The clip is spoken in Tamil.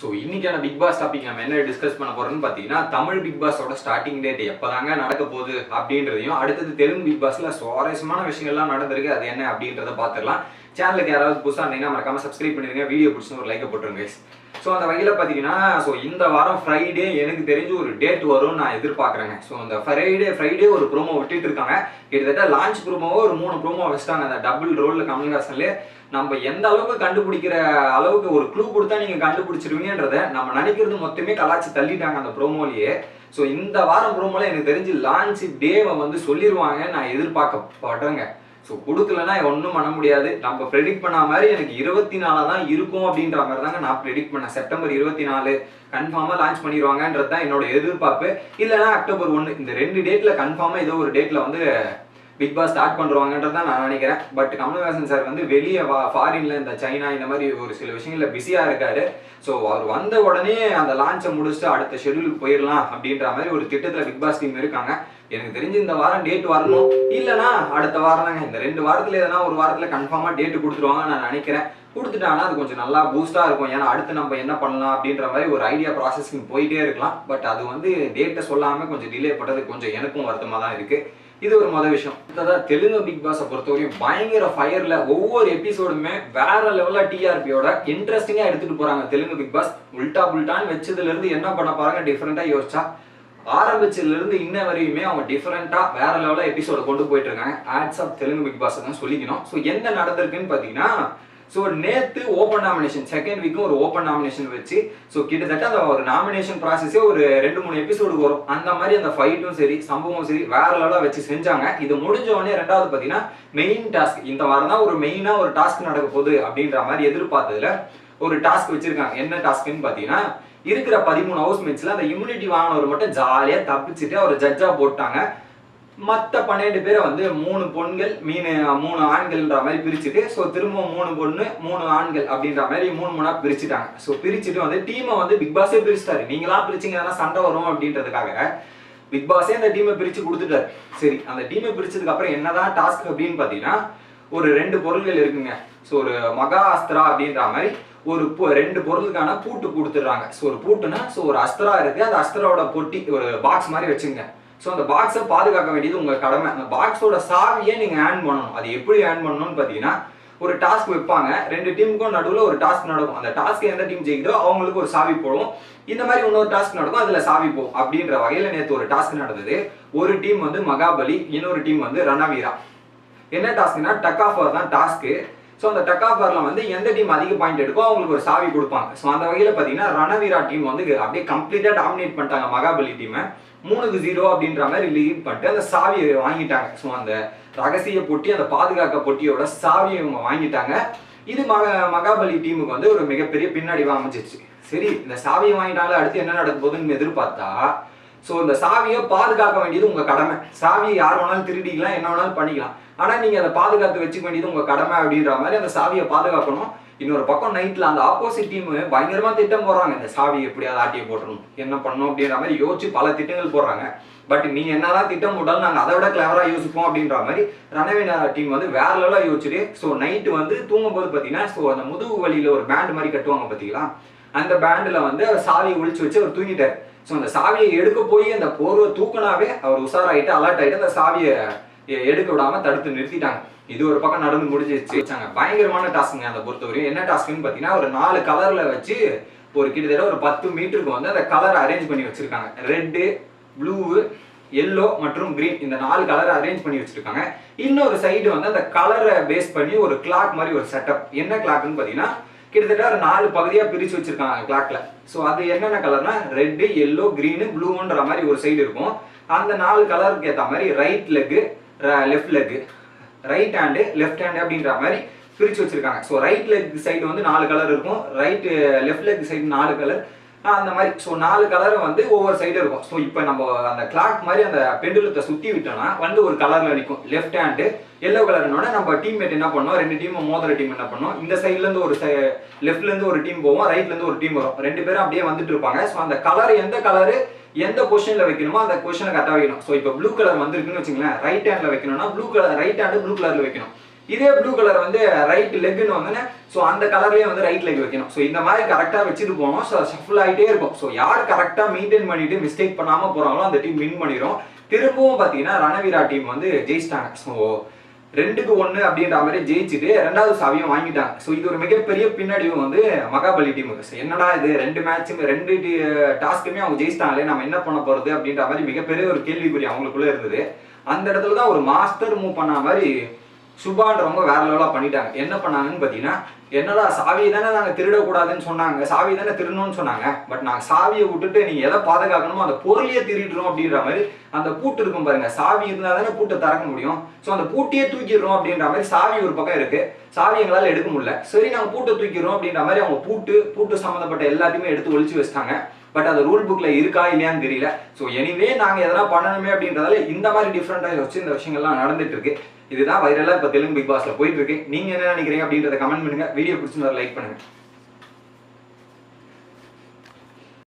ஸோ இன்னைக்கான பிக் பாஸ் டாபிக் நம்ம என்ன டிஸ்கஸ் பண்ண போறோம்னு பார்த்தீங்கன்னா தமிழ் பிக் பாஸோட ஸ்டார்டிங் டேட் எப்போதாங்க நடக்க போகுது அப்படின்றதையும் அடுத்தது தெலுங்கு பிக் பாஸ்ல சுவாரஸ்யமான விஷயங்கள்லாம் நடந்திருக்கு அது என்ன அப்படின்றத பார்த்துடலாம். சேனலுக்கு யாராவது புதுசாக இருந்தீங்கன்னா மறக்காம சப்ஸ்கிரைப் பண்ணிருங்க, வீடியோ பிடிச்சி ஒரு லைக்கை போட்டுருங்க. ஸோ அந்த வகையில் பார்த்தீங்கன்னா இந்த வாரம் ஃப்ரைடே எனக்கு தெரிஞ்சு ஒரு டேட் வரும்னு நான் எதிர்பார்க்குறேங்க. ஸோ அந்த ஃப்ரைடே ஒரு ப்ரோமோ விட்டுட்டு இருக்காங்க. கிட்டத்தட்ட லான்ச் ப்ரோமோவோ ஒரு 3 ப்ரோமோ வச்சுட்டாங்க. அந்த டபுள் ரோலில் கமல்ஹாசன்லேயே நம்ம எந்த அளவுக்கு கண்டுபிடிக்கிற அளவுக்கு ஒரு க்ளூ கொடுத்தா நீங்கள் கண்டுபிடிச்சிருவீங்கன்றத நம்ம நினைக்கிறது மொத்தமே கலாச்சி தள்ளிட்டாங்க அந்த ப்ரோமோலேயே. ஸோ இந்த வாரம் ப்ரோமோல எனக்கு தெரிஞ்சு லான்ச் டேவை சொல்லிடுவாங்க நான் எதிர்பார்க்கப்படுறேங்க. ஸோ கொடுக்கலன்னா ஒன்றும் பண்ண முடியாது. நம்ம ப்ரெடிக்ட் பண்ண மாதிரி எனக்கு 24 தான் இருக்கும் அப்படின்ற மாதிரி தாங்க நான் ப்ரெடிக்ட் பண்ணேன். செப்டம்பர் 24 கன்ஃபார்மாக லான்ச் பண்ணிடுவாங்கன்றது தான் என்னோட எதிர்பார்ப்பு. இல்லைன்னா அக்டோபர் 1 இந்த 2 டேட்ல கன்ஃபார்மாக ஏதோ ஒரு டேட்ல பிக் பாஸ் ஸ்டார்ட் பண்ணுவாங்கன்றதான் நான் நினைக்கிறேன். பட் கமல்ஹாசன் சார் வெளியே ஃபாரின்ல இந்த சைனா இந்த மாதிரி ஒரு சில விஷயங்கள்ல பிஸியா இருக்காரு. ஸோ அவர் வந்த உடனே அந்த லான்ச்சை முடிச்சுட்டு அடுத்த ஷெடியூலுக்கு போயிடலாம் அப்படின்ற மாதிரி ஒரு திட்டத்தில் பிக் பாஸ் டீம் இருக்காங்க. எனக்கு தெரிஞ்சு இந்த வாரம் டேட் வரணும், இல்லைன்னா அடுத்த வாரம் தாங்க. இந்த 2 வாரத்துல எதனா ஒரு வாரத்தில் கன்ஃபார்மாக டேட்டு கொடுத்துருவாங்க நான் நினைக்கிறேன். கொடுத்துட்டாங்கன்னா அது கொஞ்சம் நல்லா பூஸ்டா இருக்கும். ஏன்னா அடுத்து நம்ம என்ன பண்ணலாம் அப்படின்ற மாதிரி ஒரு ஐடியா ப்ராசஸிங் போயிட்டே இருக்கலாம். பட் அது டேட்டை சொல்லாமல் கொஞ்சம் டிலே பண்ணுறது கொஞ்சம் எனக்கும் வருத்தமாக தான் இருக்கு. இது ஒரு மொதல் விஷயம். தெலுங்கு பிக் பாஸை பொறுத்தவரையும் பயங்கர ஃபயர்ல ஒவ்வொரு எபிசோடுமே வேற லெவல்ல டிஆர்பியோட இன்ட்ரெஸ்டிங்கா எடுத்துட்டு போறாங்க. தெலுங்கு பிக் பாஸ் உல்டா புல்டான்னு வச்சதுல இருந்து என்ன பண்ண பாருங்க, டிஃபரெண்டா யோசிச்சா ஆரம்பிச்சதுல இருந்து இன்ன வரையுமே அவங்க டிஃபரெண்டா வேற லெவல்ல எபிசோட கொண்டு போயிட்டு இருக்காங்க. ஆட்ஸ் ஆஃப் தெலுங்கு பிக் பாஸ் தான் சொல்லிக்கணும். ஸோ என்ன நடந்திருக்குன்னு பாத்தீங்கன்னா, ஸோ நேற்று ஓப்பன் நாமினேஷன் செகண்ட் வீக்கும் ஒரு ஓப்பன் நாமினேஷன் வச்சு கிட்டத்தட்ட அந்த ஒரு நாமினேஷன் ப்ராசஸே ஒரு 2-3 எபிசோடு வரும். அந்த மாதிரி அந்த ஃபைட்டும் சரி சம்பவம் சரி வேற லெவலாக வச்சு செஞ்சாங்க. இது முடிஞ்ச உடனே ரெண்டாவது பார்த்தீங்கன்னா மெயின் டாஸ்க் இந்த வாரம் தான் ஒரு மெயினாக ஒரு டாஸ்க் நடக்க போகுது அப்படின்ற மாதிரி எதிர்பார்த்ததுல ஒரு டாஸ்க் வச்சிருக்காங்க. என்ன டாஸ்க்னு பார்த்தீங்கன்னா, இருக்கிற 13 ஹவுஸ்மேட்ஸ்ல அந்த இம்யூனிட்டி வாங்கினவர் மட்டும் ஜாலியாக தப்பிச்சுட்டு அவர் ஜட்ஜா போட்டாங்க. மற்ற 12 பேரை 3 பொண்கள் 3 ஆண்கள்ன்ற மாதிரி பிரிச்சுட்டு திரும்ப 3 பொண்ணு 3 ஆண்கள் அப்படின்ற மாதிரி 3 பிரிச்சுட்டாங்க. பிரிச்சுட்டு டீமை பிக் பாஸே பிரிச்சுட்டாரு. நீங்களா பிரிச்சிங்கன்னா சண்டை வரும் அப்படின்றதுக்காக பிக் பாஸே அந்த டீமை பிரிச்சு கொடுத்துட்டாரு. சரி, அந்த டீமை பிரிச்சதுக்கு அப்புறம் என்னதான் டாஸ்க் அப்படின்னு பாத்தீங்கன்னா, ஒரு 2 பொருள்கள் இருக்குங்க. ஒரு மகா அஸ்திரா அப்படின்ற மாதிரி ஒரு 2 பொருளுக்கான பூட்டு கொடுத்துடுறாங்க. ஒரு பூட்டுனா ஒரு அஸ்திரா இருக்கு, அந்த அஸ்திராவோட பொட்டி ஒரு பாக்ஸ் மாதிரி வச்சுங்க. அந்த பாக்ஸை பாதுகாக்க வேண்டியது உங்க கடமை. அந்த பாக்ஸோட சாவியை நீங்க ஆன் பண்ணணும். அது எப்படி ஆன் பண்ணணும்னு பாத்தீங்கன்னா, ஒரு டாஸ்க் வைப்பாங்க. 2 டீமுக்கும் நடுவில் ஒரு டாஸ்க் நடக்கும். அந்த டாஸ்க் எந்த டீம் ஜெயிக்குதோ அவங்களுக்கு ஒரு சாவி போடும். இந்த மாதிரி இன்னொரு டாஸ்க் நடக்கும், அதுல சாவி போகும். அப்படின்ற வகையில நேற்று ஒரு டாஸ்க் நடந்தது. ஒரு டீம் மகாபலி, இன்னொரு டீம் ரணவீரா. என்ன டாஸ்க்னா டக் ஆஃப் வார் தான் டாஸ்க். அந்த டக் ஆஃப் வார்ல எந்த டீம் அதிக பாயிண்ட் எடுக்கோ அவங்களுக்கு ஒரு சாவி கொடுப்பாங்க. அந்த வகையில பாத்தீங்கன்னா ரணவீரா டீம் அப்படியே கம்ப்ளீட்டா டாமினேட் பண்ணிட்டாங்க மகாபலி டீமை. 3-0 அப்படின்ற மாதிரி லீட் பண்ணிட்டு அந்த சாவியை வாங்கிட்டாங்க. அந்த ரகசிய பொட்டி, அந்த பாதுகாக்க பொட்டியோட சாவியை இவங்க வாங்கிட்டாங்க. இது மகாபலி டீமுக்கு ஒரு மிகப்பெரிய பின்னடைவா அமைஞ்சிருச்சு. சரி, இந்த சாவியை வாங்கிட்டாங்களே, அடுத்து என்ன நடக்க போகுதுன்னு எதிர்பார்த்தா, இந்த சாவியை பாதுகாக்க வேண்டியது உங்க கடமை. சாவியை யார் வேணாலும் திருடிக்கலாம், என்ன வேணாலும் பண்ணிக்கலாம். ஆனா நீங்க அதை பாதுகாத்து வச்சுக்க வேண்டியது உங்க கடமை அப்படின்ற மாதிரி அந்த சாவியை பாதுகாக்கணும். இன்னொரு பக்கம் நைட்ல அந்த ஆப்போசிட் டீம் பயங்கரமா திட்டம் போடுறாங்க. இந்த சாவி எப்படியாவது ஆட்டியை போட்டுரும், என்ன பண்ணணும் அப்படின்ற மாதிரி யோசிச்சு பல திட்டங்கள் போடுறாங்க. பட் நீங்க என்னதான் திட்டம் போட்டாலும் நாங்க அதை விட கிளவரா யோசிப்போம் அப்படின்ற மாதிரி ரணவீரா டீம் வேற லெவலா யோசிச்சுட்டு நைட்டு தூங்கும் போது பாத்தீங்கன்னா அந்த முதுகு வழியில ஒரு பேண்ட் மாதிரி கட்டுவாங்க பாத்தீங்களா, அந்த பேண்ட்ல சாவியை ஒழிச்சு வச்சு அவர் தூங்கிட்டாரு. அந்த சாவியை எடுக்க போய் அந்த போர்வை தூக்கினாவே அவர் உஷாராயிட்டு அலர்ட் ஆயிட்டு அந்த சாவியை எடுக்க விடாம தடுத்து நிறுத்திட்டாங்க. இது ஒரு பக்கம் நடந்து முடிஞ்சிருச்சு. பயங்கரமான டாஸ்க்குங்க. அதை பொறுத்தவரையும் என்ன டாஸ்க்னு பாத்தீங்கன்னா, ஒரு 4 கலர்ல வச்சு ஒரு கிட்டத்தட்ட ஒரு 10 மீட்டருக்கு அந்த கலர் அரேஞ்ச் பண்ணி வச்சிருக்காங்க. ரெட்டு, ப்ளூ, எல்லோ மற்றும் கிரீன், இந்த 4 கலரை அரேஞ்ச் பண்ணி வச்சிருக்காங்க. இன்னொரு சைடு அந்த கலரை பேஸ் பண்ணி ஒரு கிளாக் மாதிரி ஒரு செட்டப். என்ன கிளாக்னு பாத்தீங்கன்னா, கிட்டத்தட்ட ஒரு 4 பகுதியா பிரிச்சு வச்சிருக்காங்க கிளாக்ல. அது என்னென்ன கலர்னா ரெட், எல்லோ, கிரீனு, ப்ளூன்ற மாதிரி ஒரு சைடு இருக்கும். அந்த 4 கலருக்கு ஏற்ற மாதிரி right leg, left leg, right hand, left hand அப்படின்ற மாதிரி பிரிச்சு வச்சிருக்காங்க. ரைட் லெக் சைடு 4 கலர் இருக்கும், லெஃப்ட் லெக் சைடு 4 கலர், அந்த மாதிரி 4 கலர் ஒவ்வொரு சைடு இருக்கும். இப்போ நம்ம அந்த கிளாக் மாதிரி அந்த பெண்டுலத்தை சுத்தி விட்டோம்னா ஒரு கலர்ல நிற்கும். லெஃப்ட் ஹேண்டு எல்லோ கலர்னோட நம்ம டீம்மேட் என்ன பண்ணோம், 2 டீம் மோதிர டீம் என்ன பண்ணோம், இந்த சைட்ல இருந்து ஒரு லெஃப்ட்ல இருந்து ஒரு டீம் போவோம், ரைட்ல இருந்து ஒரு டீம் வரும். 2 பேரும் அப்படியே வந்துட்டு இருப்பாங்க. அந்த கலர் எந்த கலரு எந்த பொசிஷன்ல வைக்கணுமோ அந்த பொசிஷனை கரெக்டா வைக்கணும். இப்போ ப்ளூ கலர் வந்திருக்குன்னு வச்சுங்களேன், ரைட் ஹேண்ட்ல வைக்கணும்னா blue colour right hand blue கலர்ல வைக்கணும். இதே ப்ளூ கலர் வந்து ரைட் லெக்னு வந்து ஸோ அந்த கலர்லேயே வந்து ரைட் லெக் வைக்கணும். ஸோ இந்த மாதிரி கரெக்டாக வச்சுட்டு போகணும். ஸோ ஷஃபிள் ஆகிட்டே இருக்கும். ஸோ யார் கரெக்டாக மெயின்டைன் பண்ணிட்டு மிஸ்டேக் பண்ணாமல் போகிறாங்களோ அந்த டீம் வின் பண்ணிடும். திரும்பவும் பார்த்தீங்கன்னா ரணவீரா டீம் வந்து ஜெயிச்சிட்டாங்க. ஸோ 2-1 அப்படின்ற மாதிரி ஜெயிச்சுட்டு 2வது சாவியும் வாங்கிட்டாங்க. ஸோ இது ஒரு மிகப்பெரிய பின்னடைவு வந்து மகாபலி டீமுக்கு. என்னடா இது 2 மேட்சும் 2 டாஸ்க்குமே அவங்க ஜெயிச்சிட்டாங்களே, நம்ம என்ன பண்ண போறது அப்படின்ற மாதிரி மிகப்பெரிய ஒரு கேள்விக்குறி அவங்களுக்குள்ள இருந்தது. அந்த இடத்துல தான் ஒரு மாஸ்டர் மூவ் பண்ண மாதிரி சுபான்றவங்க வேற லெவலாக பண்ணிட்டாங்க. என்ன பண்ணாங்கன்னு பார்த்தீங்கன்னா, என்னடா சாவியை தானே நாங்கள் திருடக்கூடாதுன்னு சொன்னாங்க, சாவியை தானே திருடணும்னு சொன்னாங்க, பட் நாங்கள் சாவியை விட்டுட்டு நீங்கள் எதை பாதுகாக்கணுமோ அந்த பொருளையே திருடுறோம் அப்படின்ற மாதிரி அந்த பூட்டு இருக்கும் பாருங்க, சாவி இருந்தால் தானே பூட்டை திறக்க முடியும். ஸோ அந்த பூட்டியே தூக்கிடுறோம் அப்படின்ற மாதிரி சாவி ஒரு பக்கம் இருக்கு, சாவி எங்களால் எடுக்க முடியல, சரி நாங்கள் பூட்டை தூக்கிடுறோம் அப்படின்ற மாதிரி அவங்க பூட்டு சம்மந்தப்பட்ட எல்லாத்தையுமே எடுத்து ஒழிச்சு வச்சிட்டாங்க. பட் அது ரூல் புக்ல இருக்கா இல்லையான்னு தெரியல. ஸோ எனிவே நாங்கள் எதனா பண்ணணுமே அப்படின்றதால இந்த மாதிரி டிஃப்ரெண்டாக வச்சு இந்த விஷயங்கள்லாம் நடந்துட்டு இருக்கு. இதுதான் வைரலா இப்போ தெலுங்கு பிக் பாஸ்ல போயிட்டு இருக்கு. நீங்க என்ன நினைக்கிறீங்க அப்படின்றத கமெண்ட் பண்ணுங்க. வீடியோ பிடிச்சிருந்தா லைக் பண்ணுங்க.